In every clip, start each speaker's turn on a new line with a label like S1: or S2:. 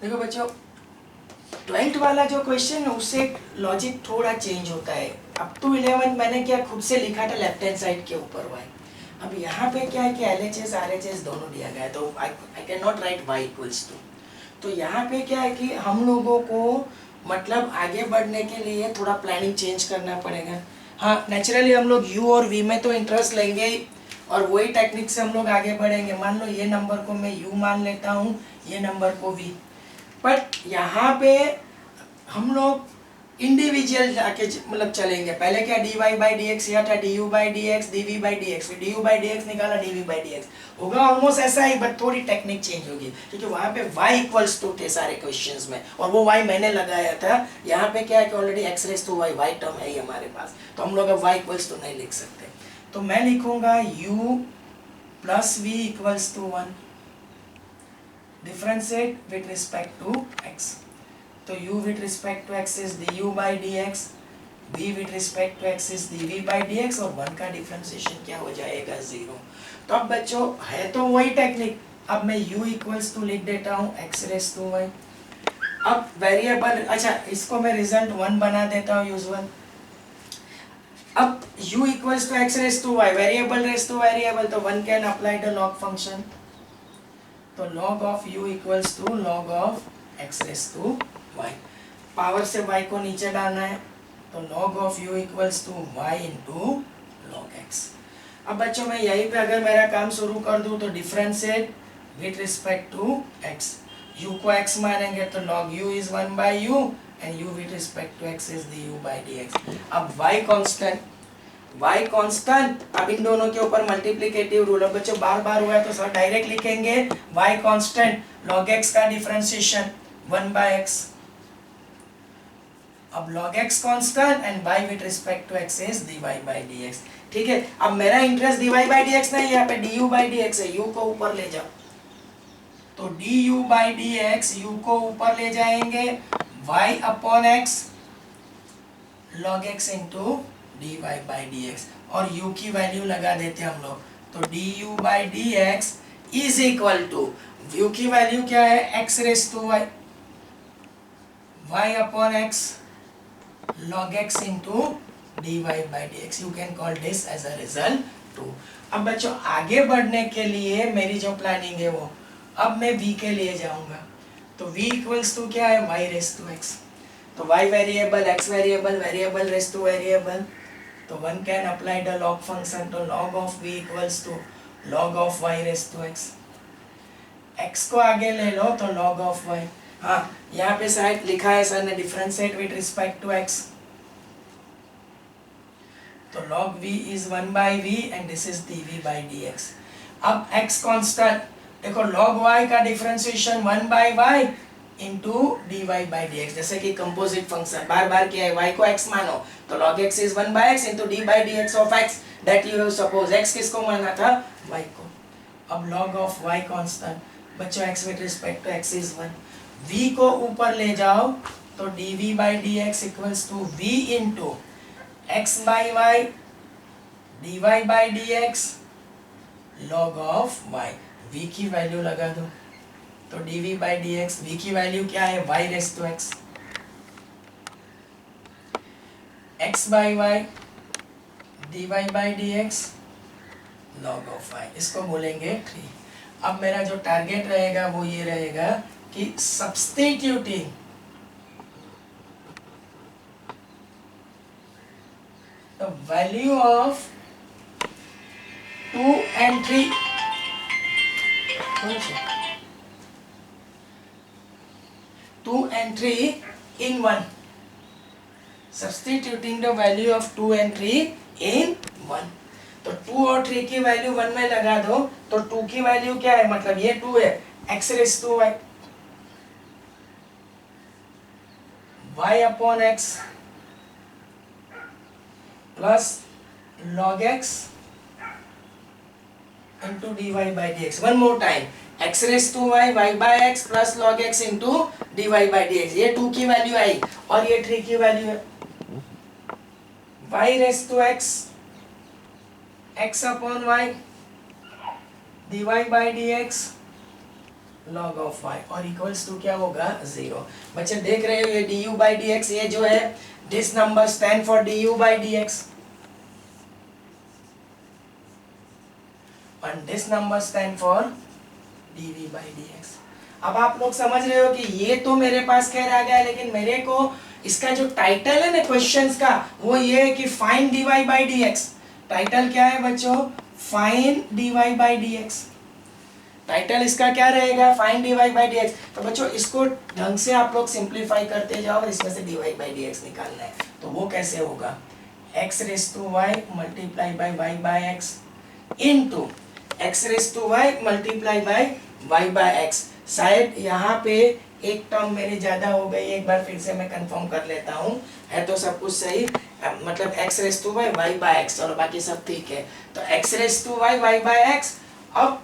S1: देखो बच्चों, 12th वाला जो क्वेश्चन है उससे लॉजिक थोड़ा चेंज होता है। अप टू 11 मैंने क्या खुद से लिखा था लेफ्ट हैंड साइड के ऊपर वाई। अब यहाँ पे क्या है कि LHS RHS दोनों दिया गया है, तो आई कैन नॉट राइट y इक्वल्स टू। तो यहाँ पे क्या है कि हम लोगों को मतलब आगे बढ़ने के लिए थोड़ा प्लानिंग चेंज करना पड़ेगा। हाँ, नेचुरली हम लोग u और v में तो इंटरेस्ट लेंगे ही, और वही टेक्निक से हम लोग आगे बढ़ेंगे। मान लो ये नंबर को मैं u मान लेता हूँ, ये नंबर को v। बट यहाँ पे हम लोग इंडिविजुअल जाके मतलब चलेंगे। पहले क्या dy बाई डी एक्स या था du by d x, dv by d x, फिर du बाई डी एक्स निकाला, dv बाई डी एक्स होगा ऑलमोस्ट ऐसा ही, बट थोड़ी टेक्निक चेंज होगी क्योंकि वहाँ पे y इक्वल्स टू थे सारे क्वेश्चंस में, और वो y मैंने लगाया था। यहाँ पे क्या है कि already x raise to y term है ही हमारे पास, तो हम लोग अब y इक्वल्स टू नहीं लिख सकते। तो मैं लिखूंगा u plus v equals to 1, differentiate with respect to x. तो u with respect to x is du by dx, v with respect to x is dv by dx, और 1 का differentiation क्या हो जाएगा 0। तो अब बच्चों है तो वही टेक्निक। अब मैं u इक्वल्स टू लिख देता हूँ x रेस टू y। अब वेरिएबल, अच्छा इसको मैं रिजल्ट 1 बना देता हूँ यूजुअल। अब u equals to x raise to y, variable raise to variable, तो 1 can apply the log function. तो log of u equals to log of x raise to y। Power से y को नीचे डालना है, तो log of u equals to y into log x। अब बच्चों मैं यहीं पे अगर मेरा काम शुरू कर दूं, तो differentiate with respect to x। u को x मानेंगे तो log u is 1 by u, and u with respect to x is du by dx। अब y कांस्टेंट, y कांस्टेंट, अब इन दोनों के ऊपर मल्टीप्लिकेटिव रूल। अब बच्चों बार बार हुआ है तो सर डायरेक्ट लिखेंगे y कांस्टेंट log x का डिफरेंशिएशन 1 बाय x। अब log x constant and y with respect to x is dy by dx। ठीक है, अब मेरा इंटरेस्ट dy बाय dx नहीं है, यहाँ पे du बाय dx है, u को ऊपर ले जाओ। तो du बाय dx, u को ऊपर ले जाएंगे, y upon x log x into dy by dx, और u की वैल्यू लगा देते हम लोग। तो du by dx is equal to, u की वैल्यू क्या है x raise to y, y upon x log x into dy by dx। You can call this as a result 2। अब बच्चों आगे बढ़ने के लिए मेरी जो प्लानिंग है वो, अब मैं v के लिए जाऊंगा। तो v इक्वल्स टू क्या है y रेस टू x। तो y variable, x variable, variable raise to variable, तो 1 can apply the log function. तो log of v equals to log of y raise to x। x को आगे ले लो तो log ऑफ y। हाँ, यहाँ पे शायद लिखा है सर ने differentiate with respect to x। तो log v is 1 by v and this is dv by dx। अब x कांस्टेंट, देखो log y का differentiation 1 by y into dy by dx, जैसे कि कंपोजिट फंक्शन बार बार क्या है, y को x मानो तो log x is 1 by x into dy by dx of x, that you have suppose. x किसको माना था, y को। अब log ऑफ y कांस्टेंट, बच्चों x with respect to x is 1, v को ऊपर ले जाओ तो dv by dx equals to v into x by y dy by dx log of y। v की वैल्यू लगा दो, तो dv बाई dx, v की वैल्यू क्या है y raise to x, x by y dy by dx log of y, इसको बोलेंगे 3। अब मेरा जो टारगेट रहेगा वो ये रहेगा कि substituting the value of 2 and 3, 2 and 3 in 1, substituting the value of 2 and 3 in 1। तो 2 और 3 की वैल्यू 1 में लगा दो, तो 2 की वैल्यू क्या है, मतलब ये 2 है, x raise to y, y upon x plus log x into dy by dx। One more time, x raise to y, y by x plus log x into dy by dx। ये 2 की value आई और ये 3 की value है, y raise to x, x upon y dy by dx log of y और equals to क्या होगा 0। बच्चे देख रहे हो ये du by dx, ये जो है this number stand for du by dx and this number stand for dv by dx। अब आप लोग समझ रहे हो कि ये तो मेरे पास कह रहा गया, लेकिन मेरे को इसका जो टाइटल है ना क्वेश्चंस का, वो ये है कि find dy by dx। Title क्या है बच्चों? Find dy by dx। Title इसका क्या रहेगा? Find dy by dx। तो बच्चों इसको ढंग से आप लोग सिंप्लीफाई करते जाओ और इसमें से dy by dx निकालना है। तो वो कैसे होगा? x raise to y multiply by y by x into x raise to y multiply by y by x। शायद यहाँ पे एक टर्म मेरी ज्यादा हो गई, एक बार फिर से मैं कंफर्म कर लेता हूँ, है तो सब कुछ सही, मतलब x raise to y y by x और बाकी सब ठीक है। तो x raise to y y by x, अब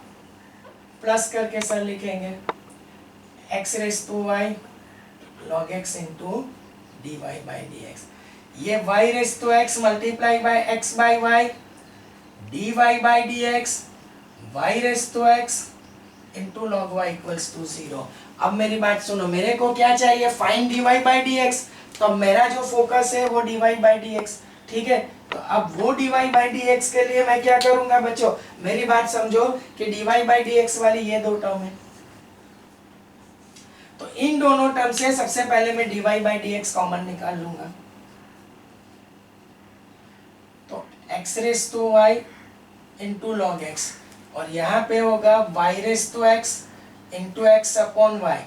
S1: प्लस करके सर लिखेंगे x raise to y log x into dy by dx। ये y raise to x multiply by x by y dy by dx y raise to x into log y equals to 0। अब मेरी बात सुनो, मेरे को क्या चाहिए? Find dy by dx। तो मेरा जो फोकस है वो dy बाय dx, ठीक है। तो अब वो dy बाय dx के लिए मैं क्या करूंगा बच्चों? मेरी बात समझो कि dy बाय dx वाली ये दो टर्म है, तो इन दोनों टर्म से सबसे पहले मैं dy बाय dx कॉमन निकाल लूंगा। तो x raise to y into log x और यहाँ पे होगा y raise to x into x upon y।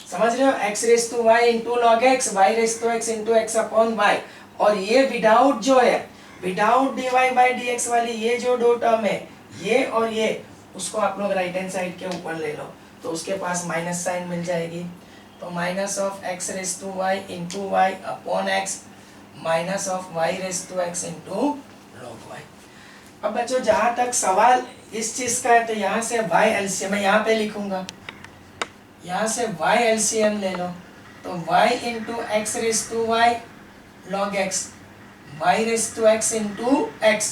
S1: समझ रहे हो? x raise to y into log x, y raise to x into x upon y। और ये विदाउट जो है, विदाउट dy बाय dx वाली ये जो दो टर्म है, ये और ये, उसको आप लोग राइट हैंड साइड के ऊपर ले लो, तो उसके पास माइनस साइन मिल जाएगी। तो minus of x raise to y into y upon x minus of y raise to x into log y। अब बच्चों जहां तक सवाल इस चीज का है, तो यहाँ से y एलसीएम मैं यहाँ पे लिखूंगा, यहाँ से y एलसीएम ले लो, तो y into x raise to y log x y raise to x into x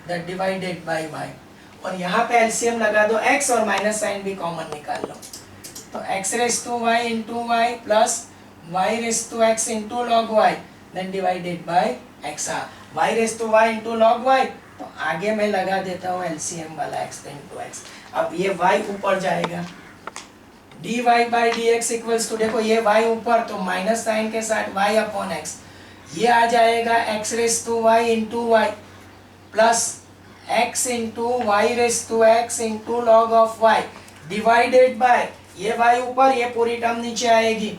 S1: that divided by y। और यहाँ पे एलसीएम लगा दो x और माइनस साइन भी कॉमन निकाल लो, तो x raise to y into y plus y raise to x into log y then divided by x। y raise to y into log y, तो आगे मैं लगा देता हूँ एलसीएम वाला x इंटू x। अब ये y ऊपर जाएगा, dy by dx equals to, देखो ये y ऊपर, तो माइनस साइन के साथ y अपॉन x, ये आ जाएगा x raise to y into y plus x into y raise to x into log of y divided by, ये y ऊपर, ये पूरी टर्म नीचे आएगी,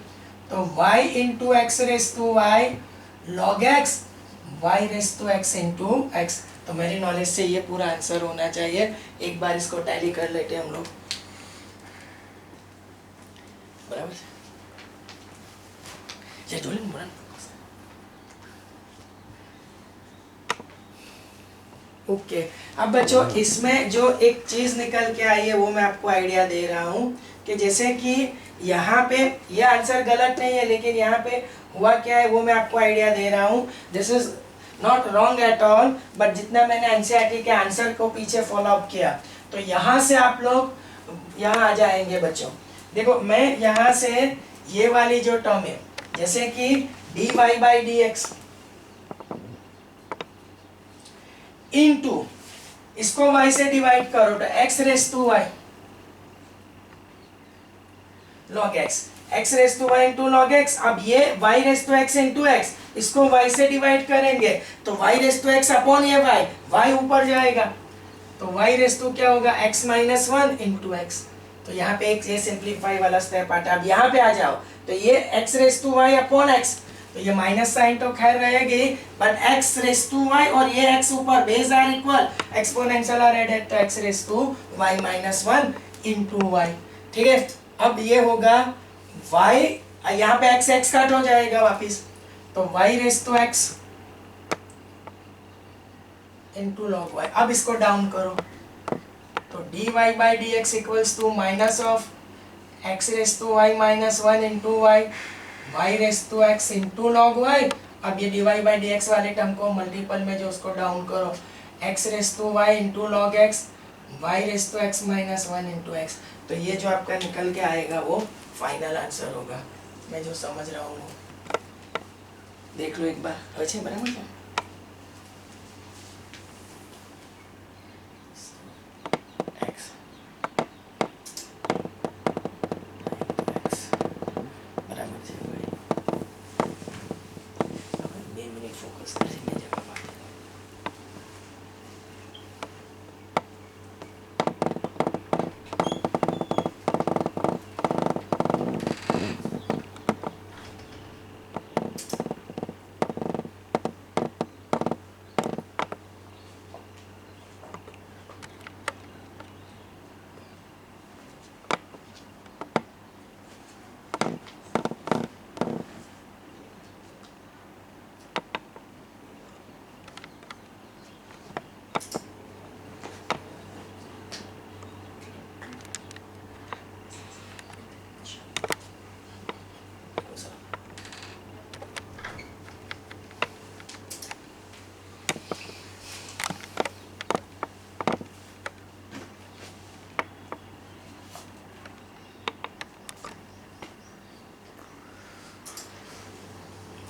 S1: तो y into x raise to y log x y raise to x into x। तो मेरी knowledge से ये पूरा आंसर होना चाहिए। एक बार इसको टैली कर लेते हैं हम लोग, बराबर? ओके। अब बच्चों इसमें जो एक चीज निकल के आई है वो मैं आपको आइडिया दे रहा हूँ कि जैसे कि यहाँ पे ये आंसर गलत नहीं है, लेकिन यहाँ पे हुआ क्या है वो मैं आपको आइडिया दे रहा हूँ। This is not wrong at all, but जितना मैंने एनसीईआरटी के आंसर को पीछे फॉलो अप किया, तो यहाँ से आप लोग यहाँ आ जाएंगे बच्चों। देखो मैं यहाँ से ये वाली जो टर्म है, जैसे कि dy बाई dx इनटू इसको y से डिवाइड करो तो x raise to y log x, x raise to y into log x। अब ये y raise to x into x, इसको y से डिवाइड करेंगे तो y raise to x upon ये y ऊपर जाएगा, तो y रेस टू क्या होगा x minus one into x। तो यहाँ पे एक ये सिंप्लीफाई वाला स्टेप आता है। अब यहाँ पे आ जाओ, तो ये x raise to y upon x, तो ये माइनस साइन तो खैर रहेगी, but x raise to y और ये x ऊपर, base are equal, exponential are added, तो x raise to y minus one into y। ठीक है, अब ये होगा y, यहाँ पे x x कट हो जाएगा वापिस, तो y raise to x into log y। अब इसको डाउन करो, तो dy by dx equals to minus of x raise to y minus one into y raise to x into log y। अब ये dy बाई dx वाले term को multiple में जो उसको डाउन करो, x raise to y into log x y raise to x minus 1 into x. तो ये जो आपका निकल के आएगा वो फाइनल आंसर होगा। मैं जो समझ रहा हूँ देख लो एक बार, अच्छे बराबर है। x बराबर છે ભાઈ, 2 મિનિટ ફોકસ કરીને જવાબ આપો।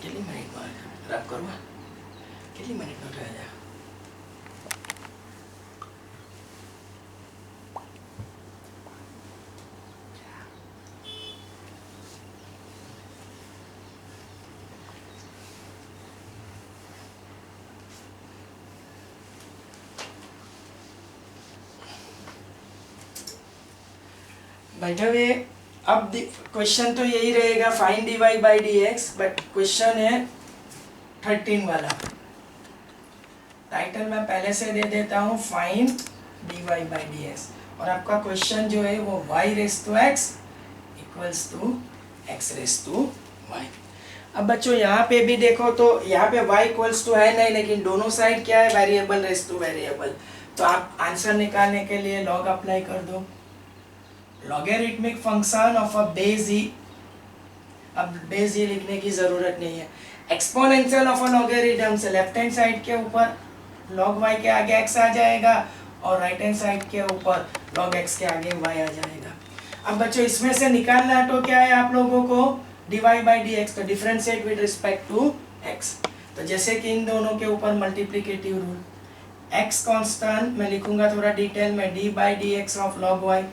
S1: કેટલી મિનિટ બાર રફ કરવા, કેટલી મિનિટનો થયા છે? बैठे हुए अब क्वेश्चन तो यही रहेगा, find dy by d x, but question है 13 वाला। टाइटल मैं पहले से दे देता हूँ, find dy by d x, और आपका क्वेश्चन जो है वो y raise to x equals to x raise to y। अब बच्चों यहाँ पे भी देखो तो यहाँ पे y इक्वल्स टू है नहीं, लेकिन दोनों साइड क्या है, वेरिएबल रेस टू वेरिएबल। तो आप आंसर निकालने के लिए लॉग अप्लाई कर दो। Logarithmic function of a base e, अब बेस ई लिखने की जरूरत नहीं है। एक्सपोनेंशियल ऑफ अ लॉगरिथम से लेफ्ट हैंड साइड के ऊपर log y के आगे x आ जाएगा और राइट हैंड साइड के ऊपर log x के आगे y आ जाएगा। अब बच्चों इसमें से निकालना तो क्या है आप लोगों को, dy बाई डी एक्स, तो differentiate with respect to x। तो जैसे कि इन दोनों के ऊपर मल्टीप्लिकेटिव रूल, x कांस्टेंट मैं लिखूंगा थोड़ा डिटेल में, d by d x of log y,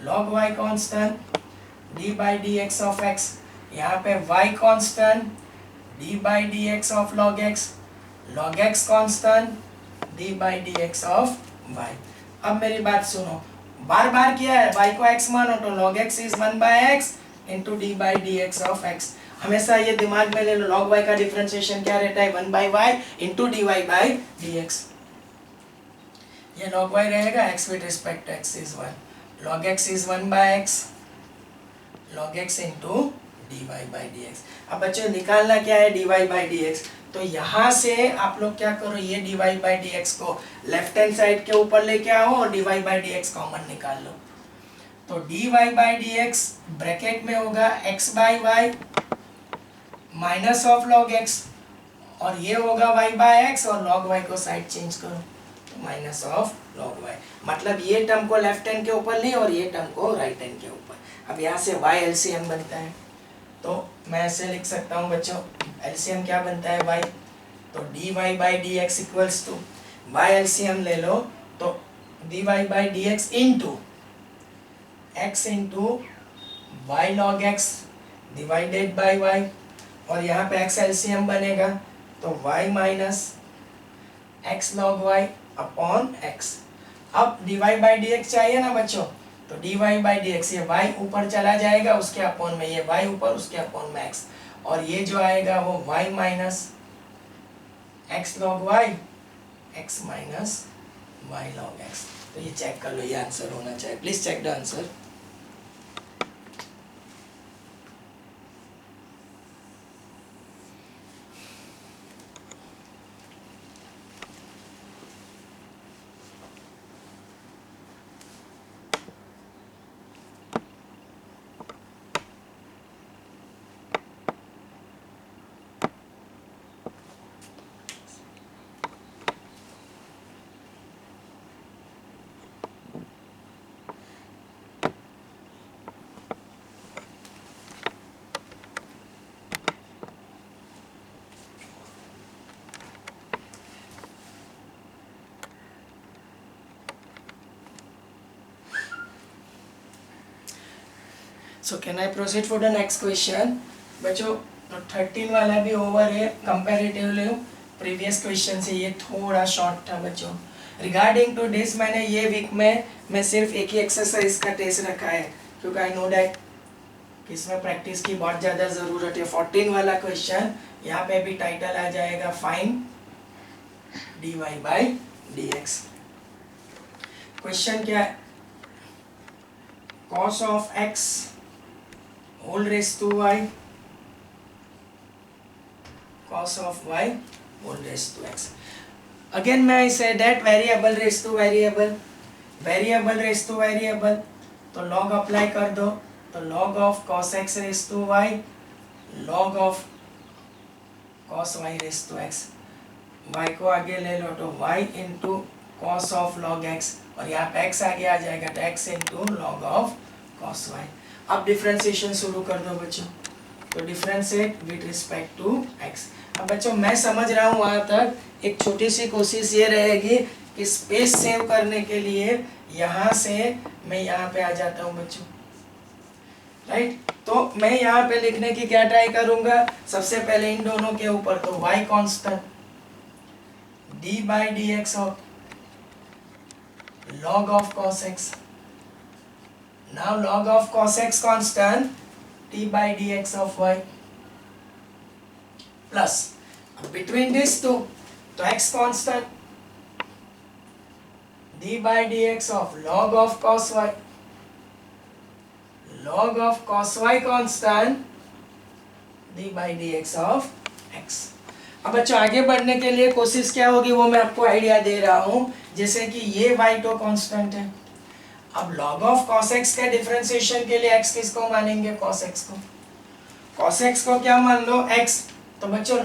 S1: log y constant d by d x of x, यहाँ पे y constant d by d x of log x, log x constant d by d x of y। अब मेरी बात सुनो, बार बार किया है, y को x मानो तो log x is 1 by x into d by d x of x। हमेशा ये दिमाग में ले लो, log y का डिफरेंशिएशन क्या रहता है, 1 by y into d y by d x. ये log y रहेगा, x with respect to x is 1, log x is 1 by x, log x into dy by dx। अब बच्चों निकालना क्या है, dy by dx। तो यहाँ से आप लोग क्या करो, ये dy by dx को लेफ्ट हैंड साइड के ऊपर लेके आओ और dy by dx कॉमन निकाल लो। तो dy by dx ब्रैकेट में होगा x by y minus of log x, और ये होगा y by x, और log y को साइड चेंज करो, माइनस ऑफ log y। मतलब ये टर्म को लेफ्ट हैंड के ऊपर ली और ये टर्म को राइट हैंड के ऊपर। अब यहाँ से y एलसीएम बनता है, तो मैं ऐसे लिख सकता हूँ बच्चों, एलसीएम क्या बनता है y, तो dy by d x equals to, y LCM ले लो तो dy by d x into x into y log x divided by y, और यहाँ पे x एलसीएम बनेगा तो y minus x log y upon x। अब dy बाई डी एक्स चाहिए ना बच्चों, तो dy बाई डी एक्स, ये y ऊपर चला जाएगा उसके अपॉन में, ये y ऊपर उसके अपॉन में x, और ये जो आएगा वो y minus x log y, x minus y log x। तो ये चेक कर लो, ये आंसर होना चाहिए। Please check the answer. So can I proceed for the next question? बच्चों तो 13 वाला भी ओवर है कंपैरेटिवली प्रीवियस क्वेश्चन से, ये थोड़ा शॉर्ट था बच्चों। रिगार्डिंग टू दिस मैंने ये वीक में मैं सिर्फ एक ही एक्सरसाइज का टेस्ट रखा है, क्योंकि आई नो डैट कि इसमें प्रैक्टिस की बहुत ज़्यादा ज़रूरत है। 14 वाला क्वेश्चन यहाँ पे भी टाइटल आ जाएगा find dy by dx। Question क्या है? cos of x whole raised to y, cos of y whole raised to x. Again may I say that variable raised to variable, variable raised to variable, तो log apply कर दो, तो log of cos x raised to y, log of cos y raised to x, y को आगे ले लो तो y into cos of log x, और यहाँ पे x आगे आ जाएगा तो x into log of cos y। अब डिफ्रेंसिएशन शुरू कर दो बच्चों, तो differentiate with respect to x। अब बच्चों मैं समझ रहा हूँ वहाँ तक एक छोटी सी कोशिश ये रहेगी कि स्पेस सेव करने के लिए यहाँ से मैं यहाँ पे आ जाता हूँ बच्चों, राइट। तो मैं यहाँ पे लिखने की क्या ट्राई करूँगा, सबसे पहले इन दोनों के ऊपर तो y constant d by dx of log of cos x, now log of cos x constant t by dx of y plus between these two तो x constant d by dx of log of cos y, log of cos y constant d by dx of x। अब बच्चों आगे बढ़ने के लिए कोशिश क्या होगी वो मैं आपको आइडिया दे रहा हूँ, जैसे कि ये y तो कांस्टेंट है। अब log of cos x के डिफरेंशिएशन के लिए x किसको मानेंगे? cos x को। cos x को क्या मान लो? x। तो बच्चों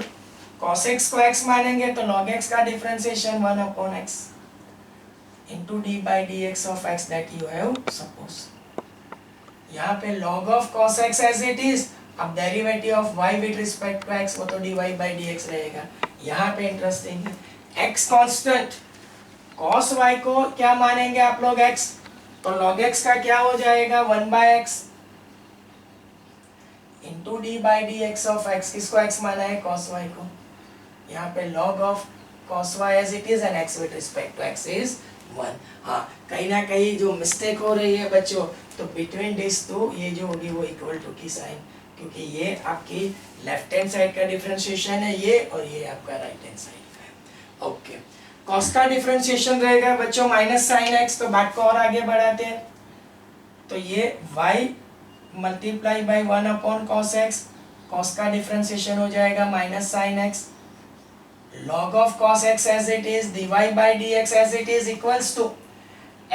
S1: cos x को x मानेंगे तो log x का differentiation 1 upon x into d by dx of x that you have supposed। यहाँ पे log of cos x as it is, अब derivative of y with respect to x वो तो dy by dx रहेगा। यहाँ पे interesting है x constant, cos y को क्या मानेंगे आप लोग? x, तो log x का क्या हो जाएगा? 1 by x into d by dx of x, किसको x माना है? cos y को। यहाँ पे log of cos y as it is and x with respect to x is 1। हाँ, कहीं ना कहीं जो मिस्टेक हो रही है बच्चों, तो बिटवीन दिस टू ये जो होगी वो इक्वल टू की साइन, क्योंकि ये आपकी लेफ्ट हैंड साइड का डिफरेंशिएशन है ये, और ये आपका राइट हैंड साइड का है। ओके, कॉस का डिफरेंशिएशन रहेगा बच्चों माइनस साइन एक्स, तो बात को और आगे बढ़ाते हैं। तो ये y multiply by 1 upon cos x, cos का डिफरेंशिएशन हो जाएगा minus sine x, log of cos x as it is dy by dx as it is equals to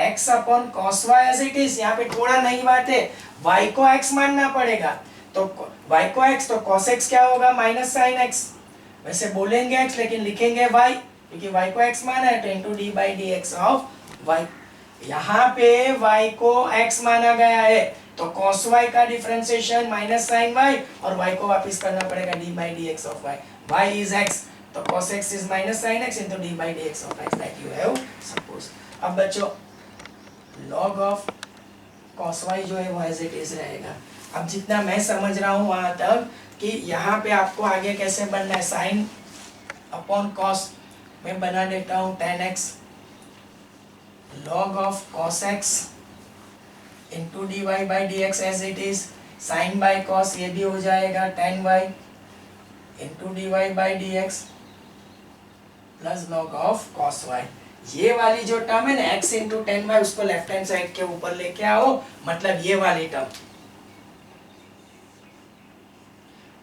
S1: x upon cos y as it is। यहाँ पे थोड़ा नई बात है, y को x मानना पड़ेगा, तो y को x तो cos x क्या होगा? Minus sign x। वैसे बोलेंगे x लेकिन लिखेंगे y, क्योंकि y को x माना है तो into d by dx of y। यहाँ पे y को x माना गया है तो cos y का डिफरेंशिएशन माइनस साइन y, और y को वापस करना पड़ेगा d by dx of y। y is x, तो cos x is minus sin x into d by dx of x that you have supposed। अब बच्चों log of cos y जो है वो as it is रहेगा। अब जितना मैं समझ रहा हूँ वहाँ तक कि यहाँ पे आपको आगे कैसे बनना है, sin अपॉन cos मैं बना देता हूँ tan x, log of cos x into dy by dx as it is, sin by cos ये भी हो जाएगा tan y into dy by dx plus log of cos y। ये वाली जो टर्म है ना x इंटू टेन वाई, उसको लेफ्ट हैंड साइड के ऊपर लेके आओ, मतलब ये वाली टर्म,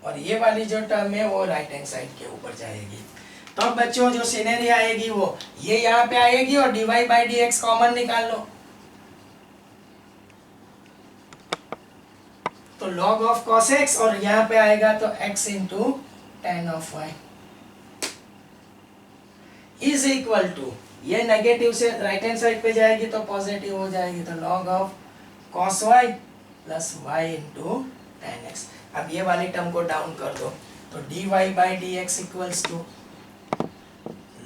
S1: और ये वाली जो टर्म है वो राइट हैंड साइड के ऊपर जाएगी। तो अब बच्चों जो सिनेरी आएगी वो ये यहाँ पे आएगी, और dy by dx कॉमन निकाल लो, तो log of cos x, और यहाँ पे आएगा तो x इंटू tan of y is equal to, ये नेगेटिव से राइट हैंड साइड पे जाएगी तो पॉजिटिव हो जाएगी, तो log of cos y plus y into tan x। अब ये वाली टर्म को डाउन कर दो, तो dy by dx equals to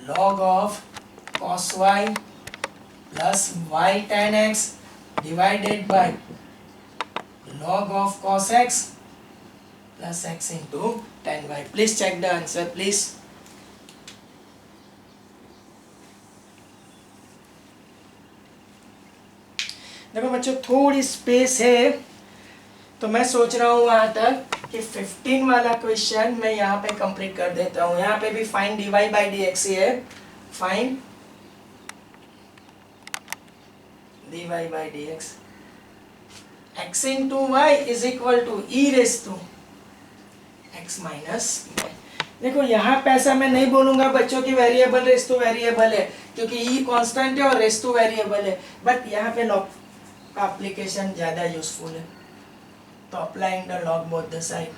S1: log of cos y plus y tan x divided by log of cos x plus x into tan y. Please check the answer, please. देखो बच्चों थोड़ी space है, तो मैं सोच रहा हूँ वहां तक कि 15 वाला क्वेश्चन मैं यहाँ पे कंप्लीट कर देता हूँ. यहाँ पे भी फाइंड dy by dx ही है. Find dy by dx. x into y is equal to e raised to x minus y. देखो यहाँ पे ऐसा मैं नहीं बोलूंगा बच्चों की वेरिएबल रेस टू वेरिएबल है, क्योंकि e कांस्टेंट है और रेस टू वेरिएबल है. बट यहाँ पे लॉग का एप्लीकेशन ज्यादा यूजफुल है. तो applying the log both the side.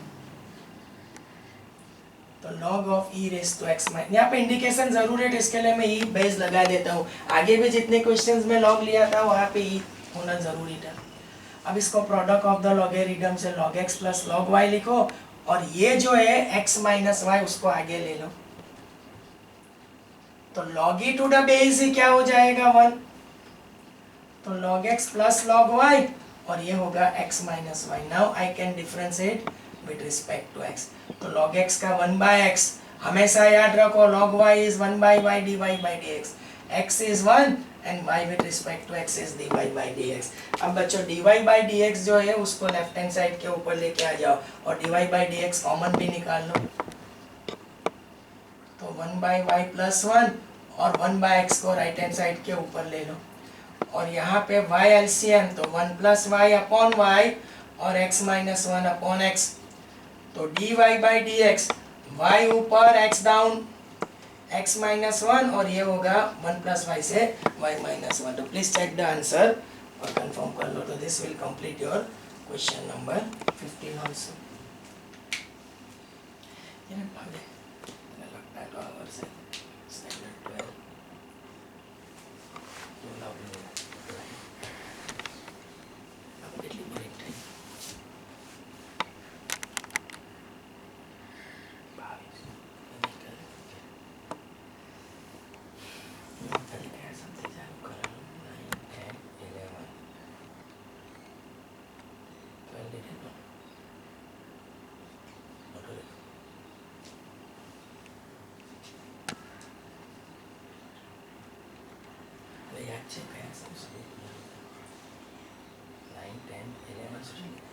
S1: तो log of e raised to x minus, यहाँ पे इंडिकेशन जरूर है, इसके लिए मैं e बेस लगा देता हूँ. आगे भी जितने क्वेश्चंस में log लिया था वहाँ पे e होना जरूरी था. अब इसको प्रोडक्ट ऑफ द लॉगरिथम से log x plus log y लिखो, और ये जो है x माइनस y उसको आगे ले लो. तो log e to the base ही क्या हो जाएगा 1. तो log x plus log y, और ये होगा x minus y. Now I can differentiate with respect to x. तो log x का 1 by x, हमेशा याद रखो log y is 1 by y dy by dx. x is 1 and y with respect to x is dy by dx. अब बच्चों dy by dx जो है उसको लेफ्ट हैंड साइड के ऊपर लेके आ जाओ, और dy by dx कॉमन भी निकाल लो. तो 1 by y plus 1 और 1 by x को राइट हैंड साइड के ऊपर ले लो, और यहाँ पे y LCM तो 1 plus y upon y और x minus 1 upon x. तो dy by dx, y ऊपर x डाउन x minus 1, और ये होगा 1 plus y से y minus 1. तो प्लीज चेक द आंसर और कंफर्म कर लो. तो this will complete your question number 15 also. ये भागे लगता है तो आवर से स्टैंडर्ड 12 तो लव अपडेटली ब्रेक टाइम. Check hands. 9, 10, 11.